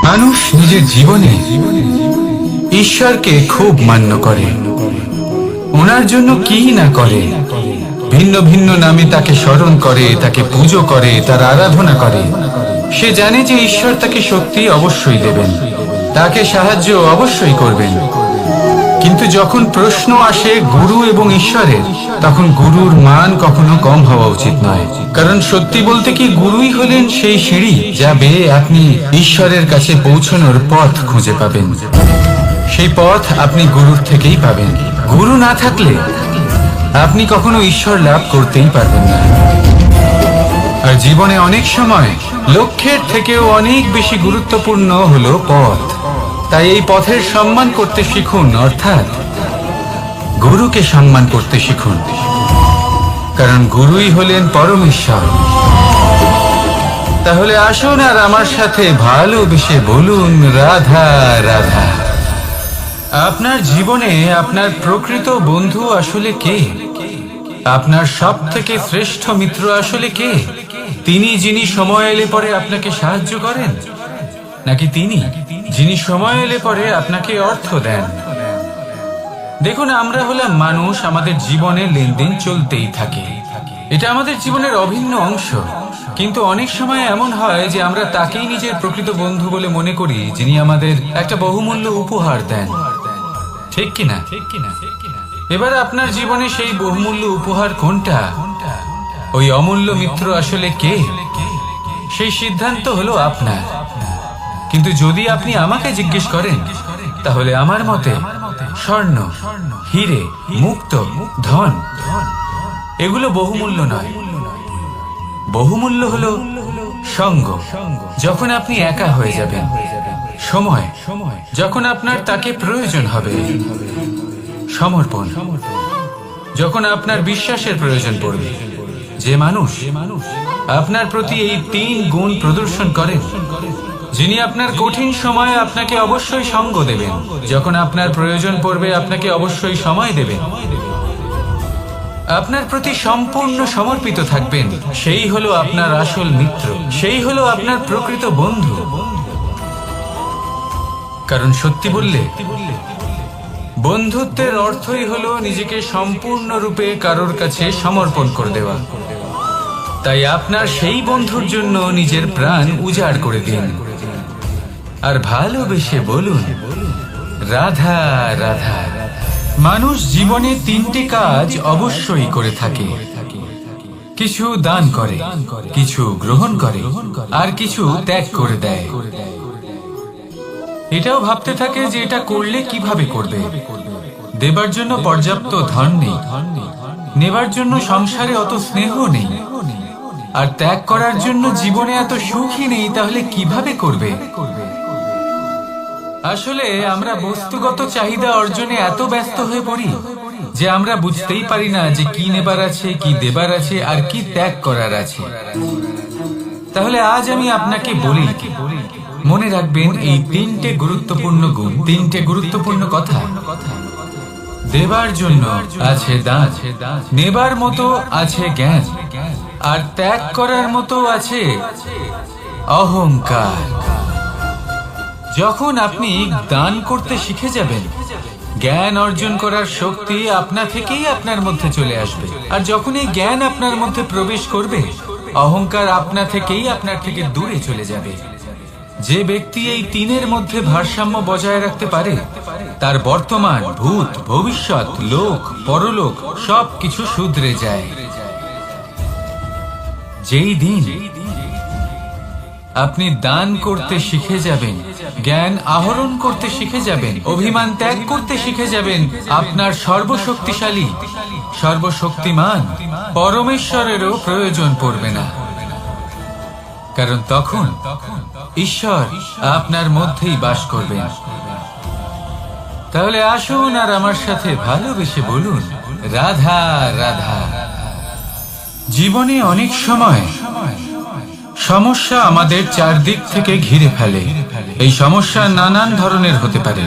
মানুষ নিজের জীবনে ঈশ্বরকে খুব মান্য করে, ওনার জন্য কি না করে। ভিন্ন ভিন্ন নামে তাকে স্মরণ করে, তাকে পুজো করে, তার আরাধনা করে। সে জানে যে ঈশ্বর তাকে শক্তি অবশ্যই দেবেন, তাকে সাহায্য অবশ্যই করবেন। কিন্তু যখন প্রশ্ন আসে গুরু এবং ঈশ্বরের, তখন গুরুর মান কখনো কম হওয়া উচিত নয়। কারণ সত্যি বলতে কি, গুরুই হলেন সেই সিঁড়ি যা বেয়ে আপনি ঈশ্বরের কাছে পৌঁছানোর পথ খুঁজে পাবেন। সেই পথ আপনি গুরুর থেকেই পাবেন। গুরু না থাকলে আপনি কখনো ঈশ্বর লাভ করতেই পারবেন না। আর জীবনে অনেক সময় লক্ষ্যের থেকেও অনেক বেশি গুরুত্বপূর্ণ হলো পথ। তাই এই পথের সম্মান করতে শিখুন, অর্থাৎ গুরুকে সম্মান করতে শিখুন। কারণ গুরুই হলেন পরমেশ্বর। তাহলে আসুন আর আমার সাথে ভালোবেসে বলুন, রাধা রাধা। আপনার জীবনে আপনার প্রকৃত বন্ধু আসলে কে? আপনার সব থেকে শ্রেষ্ঠ মিত্র আসলে কে? তিনি যিনি সময় এলে পরে আপনাকে সাহায্য করেন, নাকি তিনি যিনি সময় এলে পরে আপনাকে অর্থ দেন? দেখুন, আমরা হলাম মানুষ, আমাদের জীবনে লেনদেন চলতেই থাকে। এটা আমাদের জীবনের অভিন্ন অংশ। কিন্তু অনেক সময় এমন হয় যে আমরা তাকেই নিজের প্রকৃত বন্ধু বলে মনে করি, যিনি আমাদের একটা বহুমূল্য উপহার দেন। ঠিক কিনা? এবার আপনার জীবনে সেই বহুমূল্য উপহার কোনটা? ওই অমূল্য মিত্র আসলে কে? সেই সিদ্ধান্ত হলো আপনার। কিন্তু যদি আপনি আমাকে জিজ্ঞেস করেন, তাহলে আমার মতে স্বর্ণ, হিরে, মুক্ত, ধন এগুলো বহুমূল্য নয়। বহুমূল্য হলো সঙ্গ, যখন আপনি একা হয়ে যাবেন। সময়, যখন আপনার তাকে প্রয়োজন হবে। সমর্পণ, যখন আপনার বিশ্বাসের প্রয়োজন পড়বে। যে মানুষ আপনার প্রতি এই 3 গুণ প্রদর্শন করেন, যিনি আপনার কঠিন সময়ে আপনাকে অবশ্যই সঙ্গ দেবেন, যখন আপনার প্রয়োজন পড়বে আপনাকে অবশ্যই সময় দেবেন, আপনার প্রতি সম্পূর্ণ সমর্পিত থাকবেন, সেই হলো আপনার আসল মিত্র, সেই হলো আপনার প্রকৃত বন্ধু। কারণ সত্যি বললে, বন্ধুত্বের অর্থই হলো নিজেকে সম্পূর্ণরূপে কারোর কাছে সমর্পণ করে দেওয়া। তাই আপনার সেই বন্ধুর জন্য নিজের প্রাণ উজাড় করে দিন আর ভালোবেসে বলুন, রাধা রাধা। মানুষ জীবনে 3টে কাজ অবশ্যই করে থাকে। কিছু দান করে, কিছু গ্রহণ করে, আর কিছু ত্যাগ করে দেয়। এটাও ভাবতে থাকে যে এটা করলে কিভাবে করবে। দেবার জন্য পর্যাপ্ত ধন নেই, নেবার জন্য সংসারে অত স্নেহ নেই, আর ত্যাগ করার জন্য জীবনে এত সুখই নেই। তাহলে কিভাবে করবে? আসলে আমরা বস্তুগত চাহিদা অর্জনে এত ব্যস্ত হয়ে পড়ি যে আমরা বুঝতেই পারি না যে কি নেবার আছে, কি দেবার আছে, আর কি ত্যাগ করার আছে। তাহলে আজ আমি আপনাকে বলি, মনে রাখবেন এই 3টে গুরুত্বপূর্ণ গুণ, 3টে গুরুত্বপূর্ণ কথা। দেবার জন্য আছে দান, নেবার মতো আছে জ্ঞান, আর ত্যাগ করার মতো আছে অহংকার। যখন আপনি দান করতে শিখে যাবেন, জ্ঞান অর্জন করার শক্তি আপনা থেকেই আপনার মধ্যে চলে আসবে। আর যখন এই জ্ঞান আপনার মধ্যে প্রবেশ করবে, অহংকার আপনা থেকেই আপনার থেকে দূরে চলে যাবে। যে ব্যক্তি এই 3-এর মধ্যে ভারসাম্য বজায় রাখতে পারে, তার বর্তমান, ভূত, ভবিষ্যৎ, লোক, পরলোক সবকিছু শুধরে যায়। যেই দিন আপনি দান করতে শিখে যাবেন, জ্ঞান আহরণ করতে শিখে যাবেন, অভিমান ত্যাগ করতে শিখে যাবেন, আপনার সর্বশক্তিশালী, সর্বশক্তিমান পরমেশ্বরেরও প্রয়োজন পড়বে না। কারণ তখন ঈশ্বর আপনার মধ্যেই বাস করবেন। তাহলে আসুন আর আমার সাথে ভালোবেসে বলুন, রাধা রাধা। জীবনে অনেক সময় সমস্যা আমাদের চারদিক থেকে ঘিরে ফেলে। এই সমস্যা নানান ধরনের হতে পারে।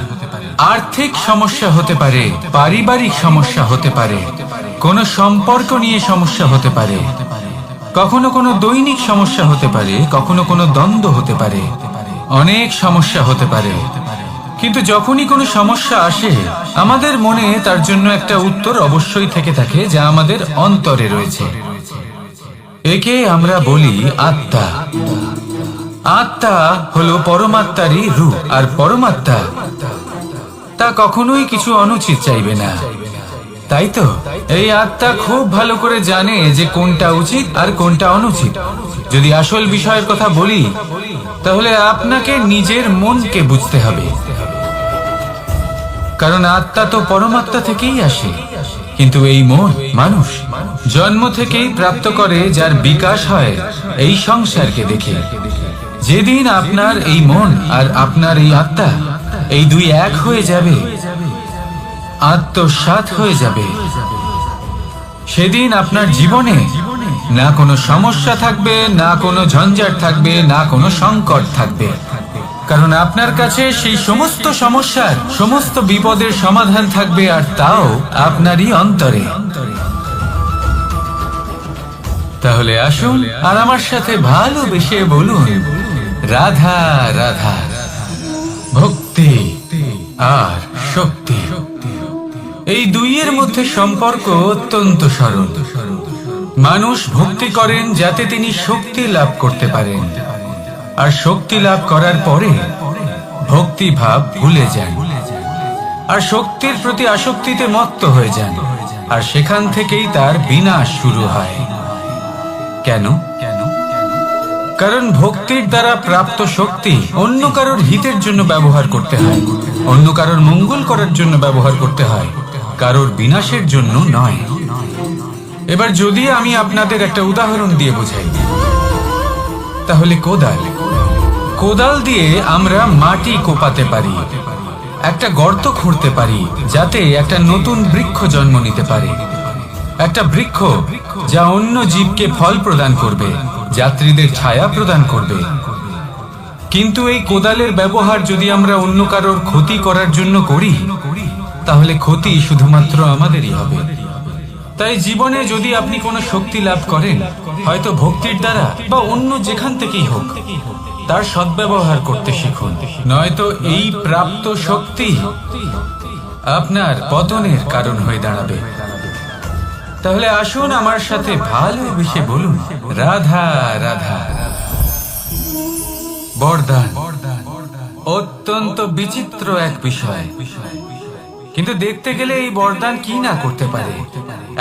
আর্থিক সমস্যা হতে পারে, পারিবারিক সমস্যা হতে পারে, কোনো সম্পর্ক নিয়ে সমস্যা হতে পারে, কখনো কোনো দৈনিক সমস্যা হতে পারে, কখনো কোনো দ্বন্দ্ব হতে পারে, অনেক সমস্যা হতে পারে, কিন্তু যখনই কোনো সমস্যা আসে আমাদের মনে তার জন্য একটা উত্তর অবশ্যই থেকে থাকে, যা আমাদের অন্তরে রয়েছে। একে আমরা বলি আত্মা। আত্মা হলো পরমাত্মারই রূপ, আর পরমাত্মা তা কখনোই কিছু অনুচিত চাইবে না, তাই তো? এই আত্মা খুব ভালো করে জানে যে কোনটা উচিত আর কোনটা অনুচিত। যদি আসল বিষয়ের কথা বলি, তাহলে আপনাকে নিজের মনকে বুঝতে হবে, কারণ আত্মা তো পরমাত্মা থেকেই আসে। কিন্তু এই মন মানুষ জন্ম থেকেই প্রাপ্ত করে, যার বিকাশ হয় এই সংসারকে দেখে। যেদিন আপনার এই মন আর আপনার এই আত্মা এই দুই এক হয়ে যাবে, আত্মসাৎ হয়ে যাবে, সেদিন আপনার জীবনে না কোনো সমস্যা থাকবে, না কোনো ঝঞ্ঝাট থাকবে, না কোনো সংকট থাকবে, কারণ আপনার কাছে সেই সমস্ত সমস্যার সমস্ত বিপদের সমাধান থাকবে, আর তাও আপনারই অন্তরে। তাহলে আসুন আর আমার সাথে ভালোবেসে বলুন, রাধা রাধা। ভক্তি আর শক্তি, এই দুইয়ের মধ্যে সম্পর্ক অত্যন্ত সরল। মানুষ ভক্তি করেন যাতে তিনি শক্তি লাভ করতে পারেন, আর শক্তি লাভ করার পরে ভক্তি ভাব ভুলে যান, আর শক্তির প্রতি আসক্তিতে মত্ত হয়ে যান, আর সেখান থেকেই তার বিনাশ শুরু হয়। কেন? কারণ ভক্তির দ্বারা প্রাপ্ত শক্তি অন্য কারোর হিতের জন্য ব্যবহার করতে হয়, অন্য কারোর মঙ্গল করার জন্য ব্যবহার করতে হয়, কারোর বিনাশের জন্য নয়। এবার যদি আমি আপনাদের একটা উদাহরণ দিয়ে বোঝাই, তাহলে কোদাল দিয়ে আমরা মাটি কোপাতে পারি, একটা গর্ত খুঁড়তে পারি, যাতে একটা নতুন বৃক্ষ জন্ম নিতে পারে, একটা বৃক্ষ যা অন্য জীবকে ফল প্রদান করবে, যাত্রীদের ছায়া প্রদান করবে। কিন্তু এই কোদালের ব্যবহার যদি আমরা অন্য কারোর ক্ষতি করার জন্য করি, তাহলে ক্ষতি শুধুমাত্র আমাদেরই হবে। তাই জীবনে যদি আপনি কোনো শক্তি লাভ করেন, হয়তো ভক্তির দ্বারা বা অন্য যেখান থেকেই হোক, তার সদ্ব্যবহার করতে শিখুন, নয়তো এই প্রাপ্ত শক্তি আপনার পতনের কারণ হয়ে দাঁড়াবে। তাহলে আসুন আমার সাথে ভালোবেসে বলুন, রাধা রাধা। বরদান অত্যন্ত বিচিত্র এক বিষয়, কিন্তু দেখতে গেলে এই বরদান কি না করতে পারে।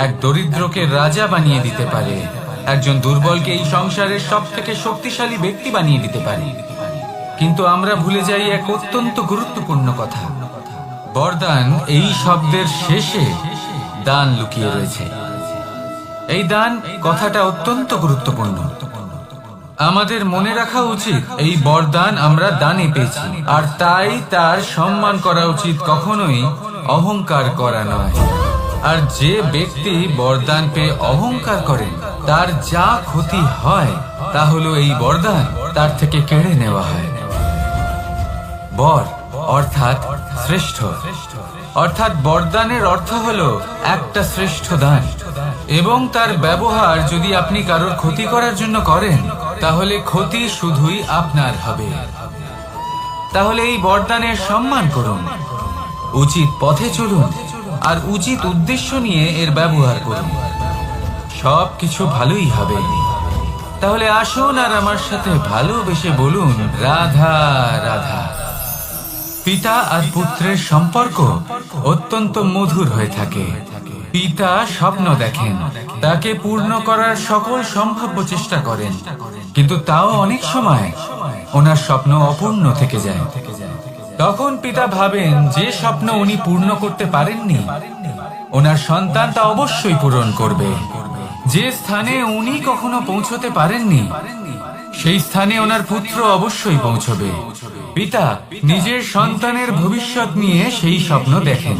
এক দরিদ্রকে রাজা বানিয়ে দিতে পারে, একজন দুর্বলকে এই সংসারের সব থেকে শক্তিশালী ব্যক্তি বানিয়ে দিতে পারে। কিন্তু আমরা ভুলে যাই এক অত্যন্ত গুরুত্বপূর্ণ কথা, বরদান এই শব্দের শেষে দান লুকিয়ে রয়েছে। এই দান কথাটা অত্যন্ত গুরুত্বপূর্ণ। আমাদের মনে রাখা উচিত এই বরদান আমরা দানে পেয়েছি, আর তাই তার সম্মান করা উচিত, কখনোই অহংকার করা নয়। আর যে ব্যক্তি বরদান পেয়ে অহংকার করেন, তার যা ক্ষতি হয় তা হলো এই বরদান তার থেকে কেড়ে নেওয়া হয়। বর অর্থাৎ শ্রেষ্ঠ, অর্থাৎ বরদানের অর্থ হলো একটা শ্রেষ্ঠ দান, এবং তার ব্যবহার যদি আপনি কারোর ক্ষতি করার জন্য করেন, তাহলে ক্ষতি শুধুই আপনার হবে। তাহলে এই বরদানের সম্মান করুন, উচিত পথে চলুন, আর উচিত উদ্দেশ্য নিয়ে এর ব্যবহার করুন, সব কিছু ভালোই হবে। তাহলে আসুন আর আমার সাথে ভালোবেসে বলুন, রাধা রাধা। পিতা আর পুত্রের সম্পর্ক অত্যন্ত মধুর হয়ে থাকে। পিতা স্বপ্ন দেখেন, তাকে পূর্ণ করার সকল সম্ভাব্য চেষ্টা করেন, কিন্তু তাও অনেক সময় ওনার স্বপ্ন অপূর্ণ থেকে যায়। তখন পিতা ভাবেন যে স্বপ্ন উনি পূর্ণ করতে পারেননি, ওনার সন্তান তা অবশ্যই পূরণ করবে। যে স্থানে উনি কখনো পৌঁছতে পারেননি, সেই স্থানে ওনার পুত্র অবশ্যই পৌঁছবে। পিতা নিজের সন্তানের ভবিষ্যৎ নিয়ে সেই স্বপ্ন দেখেন,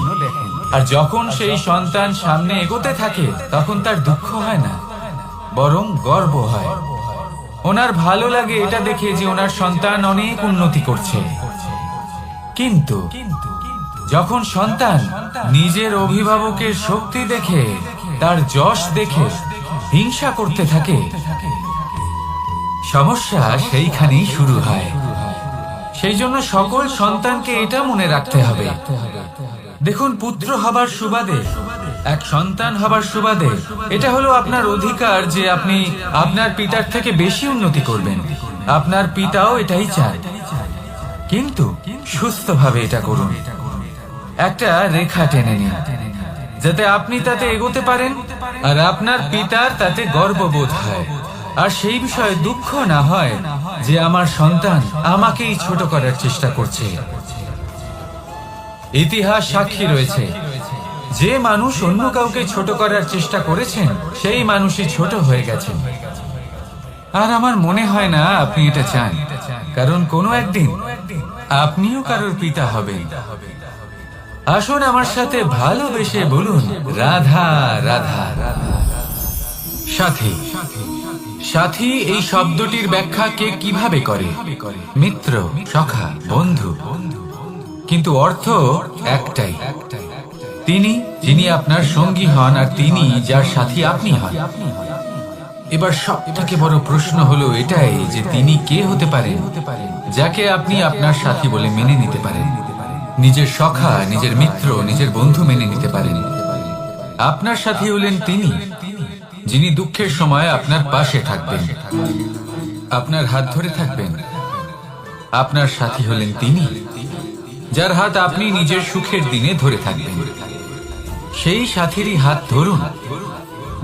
আর যখন সেই সন্তান সামনে এগোতে থাকে, তখন তার দুঃখ হয় না, বরং গর্ব হয়। ওনার ভালো লাগে এটা দেখে যে ওনার সন্তান অনেক উন্নতি করছে। কিন্তু যখন সন্তান নিজের অভিভাবকের শক্তি দেখে, তার যশ দেখে হিংসা করতে থাকে, সমস্যা সেইখানেই শুরু হয়। সেই জন্য সকল সন্তানকে এটা মনে রাখতে হবে। দেখুন, পুত্র হবার সুবাদে, এক সন্তান হবার সুবাদে এটা হলো আপনার অধিকার যে আপনি আপনার পিতার থেকে বেশি উন্নতি করবেন। আপনার পিতাও এটাই চায়, কিন্তু সুস্থভাবে এটা করুন। একটা রেখা টেনে নিন যাতে আপনি তাতে এগোতে পারেন আর আপনার পিতার তাতে গর্ববোধ হয়, আর সেই বিষয়ে দুঃখ না হয় যে আমার সন্তান আমাকেই ছোট করার চেষ্টা করছে। ইতিহাস সাক্ষী রয়েছে, যে মানুষ অন্য কাউকে ছোট করার চেষ্টা করেছেন সেই মানুষই ছোট হয়ে গেছেন। আর আমার মনে হয় না আপনি এটা চান, কারণ কোনো একদিন আপনিও কারোর পিতা হবেন। আসুন আমার সাথে ভালোবেসে বলুন, রাধা রাধা। সাথী, সাথী এই শব্দটির ব্যাখ্যা কে কিভাবে করে? মিত্র, সখা, বন্ধু, কিন্তু অর্থ একটাই। তিনি যিনি আপনার সঙ্গী হন আর তিনি যার সাথী আপনি হন। এবার সবথেকে বড় প্রশ্ন হলো এটাই যে তিনি কে হতে পারেন যাকে আপনি আপনার সাথী বলে মেনে নিতে পারেন, নিজের সখা, নিজের মিত্র, নিজের বন্ধু মেনে নিতে পারেন। আপনার সাথী হলেন তিনি যিনি দুঃখের সময় আপনার পাশে থাকবেন, আপনার হাত ধরে থাকবেন। আপনার সাথী হলেন তিনি যার হাত আপনি নিজের সুখের দিনে ধরে থাকবেন। সেই সাথীরই হাত ধরুন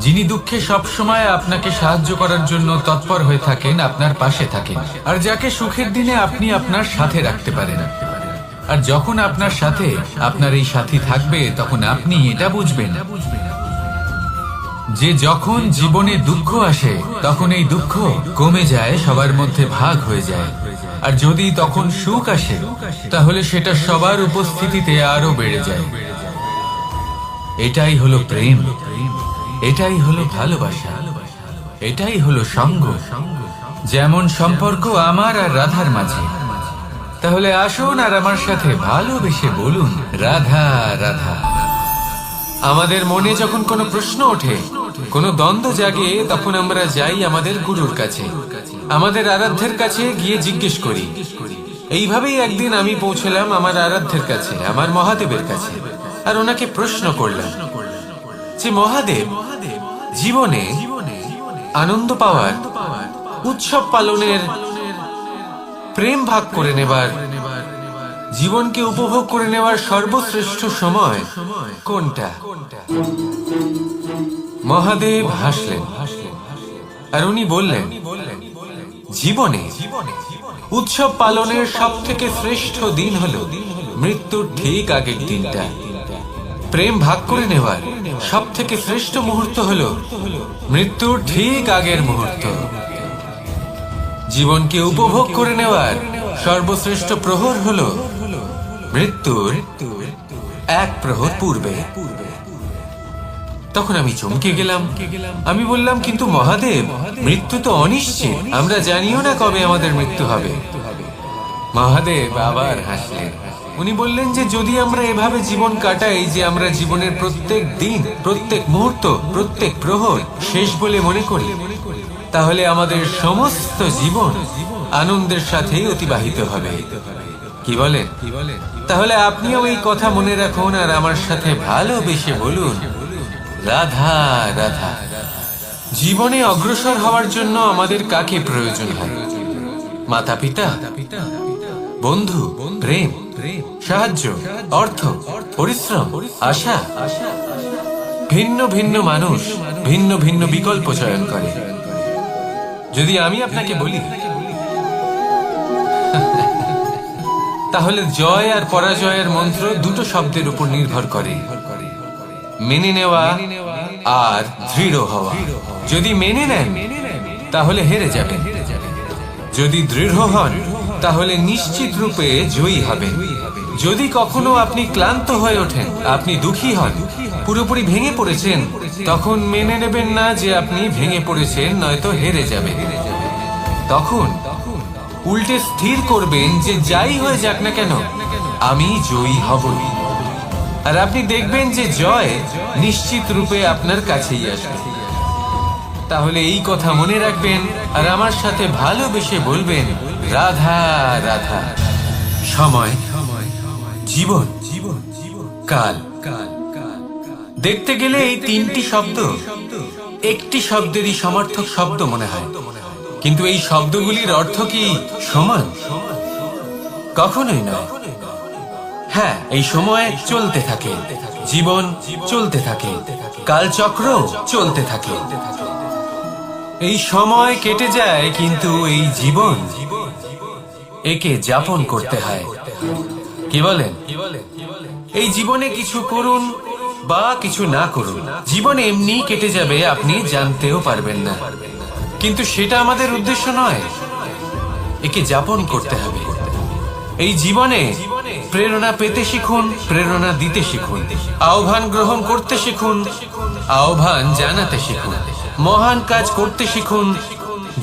যিনি দুঃখে সবসময় আপনাকে সাহায্য করার জন্য তৎপর হয়ে থাকেন, আপনার পাশে থাকেন, আর যাকে সুখের দিনে আপনি আপনার সাথে রাখতে পারেন। আর যখন আপনার সাথে আপনার এই সাথী থাকবে তখন আপনি এটা বুঝবেন যে যখন জীবনে দুঃখ আসে তখন এই দুঃখ কমে যায়, সবার মধ্যে ভাগ হয়ে যায়। আর যদি তখন সুখ আসে তাহলে সেটা সবার উপস্থিতিতে আরো বেড়ে যায়। এটাই হলো প্রেম, এটাই হলো ভালোবাসা, এটাই হলো সঙ্গ, যেমন সম্পর্ক আমার আর রাধার মাঝে। তাহলে আসুন আর আমার সাথে ভালোবেসে বলুন, রাধা রাধা। আমাদের মনে যখন কোনো প্রশ্ন ওঠে, কোনো দ্বন্দ্ব জাগে, তখন আমরা যাই আমাদের গুরুর কাছে, আমাদের আরাধ্যের কাছে গিয়ে জিজ্ঞেস করি। এইভাবেই একদিন আমি পৌঁছলাম আমার আরাধ্যের কাছে, আমার মহাদেবের কাছে, আর ওনাকে প্রশ্ন করলাম যে মহাদেব, জীবনে আনন্দ পাওয়ার, উৎসব পালনের, প্রেম ভাগ করে নেবার, জীবনকে উপভোগ করে নেওয়ার সর্বশ্রেষ্ঠ সময় কোনটা? মহাদেব হাসলেন আর উনি বললেন, জীবনে উৎসব পালনের সব থেকে শ্রেষ্ঠ দিন হলো মৃত্যুর ঠিক আগের দিনটা। প্রেম ভাগ করে নেওয়ার সব থেকে শ্রেষ্ঠ মুহূর্ত হলো মৃত্যুর ঠিক আগের মুহূর্ত। জীবনকে উপভোগ করে নেওয়ার সর্বশ্রেষ্ঠ প্রহর হলো মৃত্যুর এক প্রহর পূর্বে। তখন আমি চমকে গেলাম। আমি বললাম, কিন্তু মহাদেব, মৃত্যু তো অনিশ্চিত, আমরা জানিও না কবে আমাদের মৃত্যু হবে। মহাদেব আবার হাসলেন। উনি বললেন যে যদি আমরা এভাবে জীবন কাটাই যে আমরা জীবনের প্রত্যেক দিন, প্রত্যেক মুহূর্ত, প্রত্যেক প্রহর শেষ বলে মনে করি, তাহলে আমাদের সমস্ত জীবন আনন্দের সাথেই অতিবাহিত হবে। কি বলেন? তাহলে আপনিও এই কথা মনে রাখুন আর আমার সাথে ভালোবেসে বলুন, রাধা রাধা। জীবনে অগ্রসর হওয়ার জন্য আমাদের কাকে প্রয়োজন হয়? মাতা পিতা, বন্ধু, প্রেম, সাহায্য, অর্থ, পরিশ্রম, আশা। ভিন্ন ভিন্ন মানুষ ভিন্ন ভিন্ন বিকল্প চয়ন করে। যদি আমি আপনাকে বলি, তাহলে জয় আর পরাজয়ের মন্ত্র দুটো শব্দের উপর নির্ভর করে, মেনে নেওয়া আর দৃঢ় হওয়া। যদি মেনে নেন তাহলে হেরে যাবেন, যদি দৃঢ় হন তাহলে নিশ্চিত রূপে জয়ী হবেন। যদি কখনো আপনি ক্লান্ত হয়ে ওঠেন, আপনি দুঃখী হন, পুরোপুরি ভেঙে পড়েছেন, তখন মেনে নেবেন না যে আপনি ভেঙে পড়েছেন, নয়তো হেরে যাবেন। তখন উল্টে স্থির করবেন যে যাই হয়ে যাক না কেন, আমি জয়ী হবই। আর আপনি দেখবেন যে জয় নিশ্চিত রূপে আপনার কাছেই আসবে। তাহলে এই কথা মনে রাখবেন আর আমার সাথে ভালোবেসে বলবেন, রাধা রাধা। সময়, জীবন, কাল। দেখতে গেলে এই তিনটি শব্দ একটি শব্দেরই সমার্থক শব্দ মনে হয়, কিন্তু এই শব্দগুলির অর্থ কি সমান? কখনোই নয়। হ্যাঁ, এই সময় চলতে থাকে, জীবন চলতে থাকে, কালচক্র চলতে থাকে। এই সময় কেটে যায়, কিন্তু এই জীবন একে যাপন করতে হয়। কি বলেন? এই জীবনে কিছু করুন বা কিছু না করুন, জীবন এমনি কেটে যাবে, আপনি জানতেও পারবেন না। কিন্তু সেটা আমাদের উদ্দেশ্য নয়, একে যাপন করতে হবে। এই জীবনে প্রেরণা পেতে শিখুন, প্রেরণা দিতে শিখুন, আহ্বান গ্রহণ করতে শিখুন, আহ্বান জানাতে শিখুন, মহান কাজ করতে শিখুন,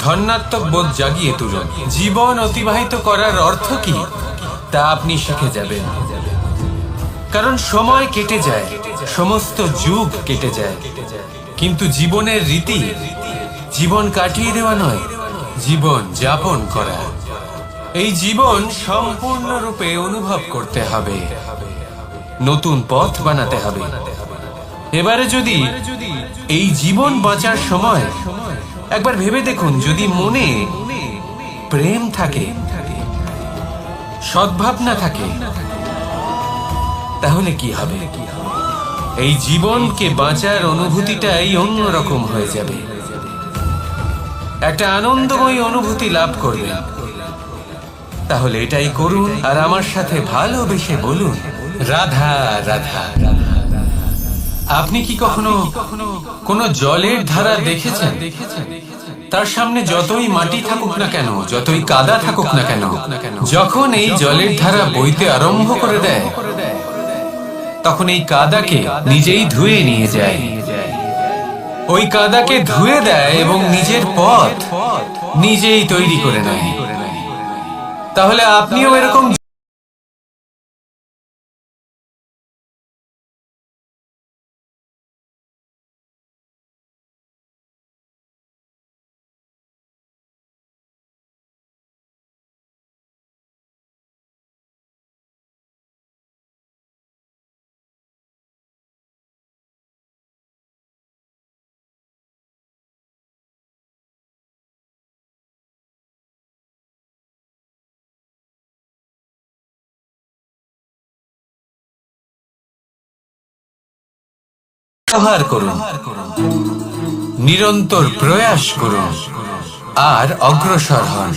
ধন্যাত্মক বোধ জাগিয়ে তুলুন। জীবন অতিবাহিত করার অর্থ কি তা আপনি শিখে যাবেন। কারণ সময় কেটে যায়, সমস্ত যুগ কেটে যায়, কিন্তু জীবনের রীতি জীবন কাটিয়ে দেওয়া নয়, জীবন যাপন করা। এই জীবন সম্পূর্ণরূপে অনুভব করতে হবে, নতুন পথ বানাতে হবে। এবারে যদি এই জীবন বাঁচার সময় একবার ভেবে দেখুন, যদি মনে প্রেম থাকে, সদ্ভাবনা থাকে, তাহলে কি হবে? এই জীবনকে বাঁচার অনুভূতিটাই অন্যরকম হয়ে যাবে, একটা আনন্দময় অনুভূতি লাভ করবেন। তাহলে এটাই করুন, আর আমার সাথে ভালোবেসে বলুন, রাধা রাধা। আপনি কি কখনো কোনো জলের ধারা দেখেছেন? তার সামনে যতই মাটি থাকুক না কেন, যতই কাদা থাকুক না কেন, যখন এই জলের ধারা বইতে আরম্ভ করে দেয়, তখন এই কাদাকে নিজেই ধুয়ে নিয়ে যায়। ওই কাদাকে ধুয়ে দেয় এবং নিজের পথ নিজেই তৈরি করে নেয়। তাহলে আপনিও এরকম ব্যবহার করুন, নিরন্তর প্রয়াস করুন, আর অগ্রসর হন।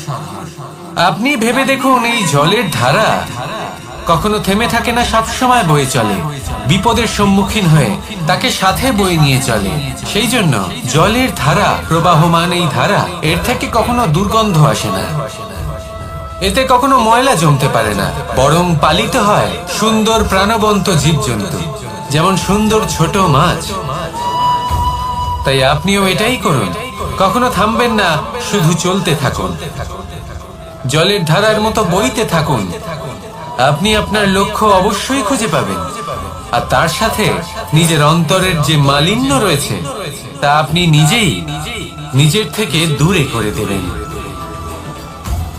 আপনি ভেবে দেখুন, এই জলের ধারা কখনো থেমে থাকে না, সবসময় বয়ে চলে, বিপদের সম্মুখীন হয়ে তাকে সাথে বয়ে নিয়ে চলে। সেই জন্য জলের ধারা, প্রবাহমান এই ধারা, এর থেকে কখনো দুর্গন্ধ আসে না, এতে কখনো ময়লা জমতে পারে না, বরং পালিত হয় সুন্দর প্রাণবন্ত জীবজন্তু, যেমন সুন্দর ছোট মাছ। তাই আপনিও এটাই করুন, কখনো থামবেন না, শুধু চলতে থাকুন, জলের ধারার মতো বইতে থাকুন। আপনি আপনার লক্ষ্য অবশ্যই খুঁজে পাবেন, আর তার সাথে নিজের অন্তরের যে মালিন্য রয়েছে তা আপনি নিজেই নিজের থেকে দূরে করে দেবেন।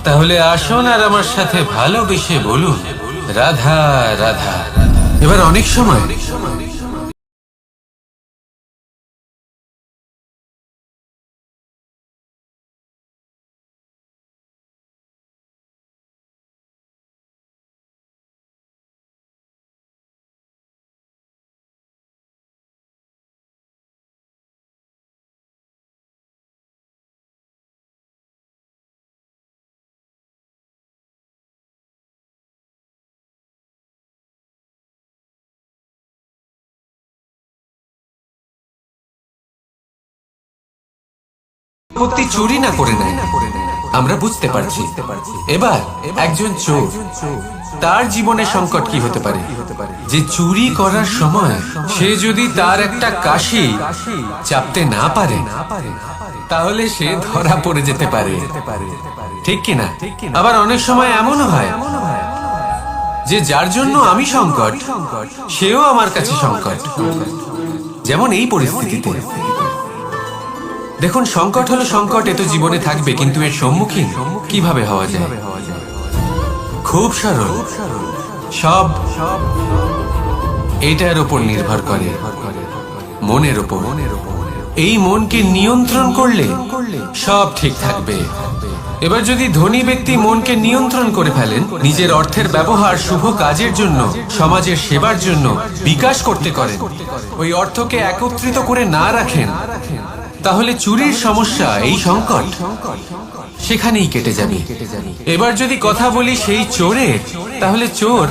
তাহলে আসুন আর আমার সাথে ভালোবেসে বলুন, রাধা রাধা। এবার অনেক সময় সম্পত্তি চুরি না করে নেয়, আমরা বুঝতে পারছি। এবার একজন চোর, তার জীবনে সংকট কি হতে পারে? যে চুরি করার সময় সে যদি তার একটা কাশি চাপতে না পারে, তাহলে সে ধরা পড়ে যেতে পারে, ঠিক কিনা? আবার অনেক সময় এমনও হয় যে যার জন্য আমি সংকট, সেও আমার কাছে সংকট। যেমন এই পরিস্থিতিতে দেখুন, সংকট হলো সংকট, এ তো জীবনে থাকবে, কিন্তু এর সম্মুখীন কিভাবে হওয়া যায়? খুব সরল। সব এটার উপর নির্ভর করে, মনের উপর। এই মনকে নিয়ন্ত্রণ করলে সব ঠিক থাকবে। এবার যদি ধনী ব্যক্তি মনকে নিয়ন্ত্রণ করে ফেলেন, নিজের অর্থের ব্যবহার শুভ কাজের জন্য, সমাজের সেবার জন্য বিকাশ করতে করেন, ওই অর্থকে একত্রিত করে না রাখেন, তাহলে চুরির সমস্যা, এই সংকট সেখানেই কেটে যাবে। এবার যদি কথা বলি সেই চোরের, তাহলে চোর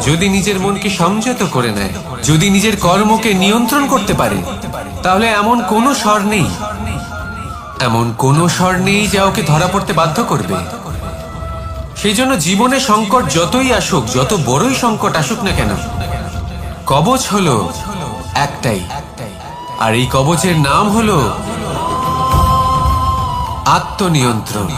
যদি নিজের মনকে সংযত করে নেয়, যদি নিজের কর্মকে নিয়ন্ত্রণ করতে পারে, তাহলে এমন কোনো স্বর নেই, এমন কোনো স্বর নেই যা ওকে ধরা পড়তে বাধ্য করবে। সেই জন্য জীবনে সংকট যতই আসুক, যত বড়ই সংকট আসুক না কেন, কবচ হলো একটাই, আর এই কবচের নাম হলো আত্মনিয়ন্ত্রণ।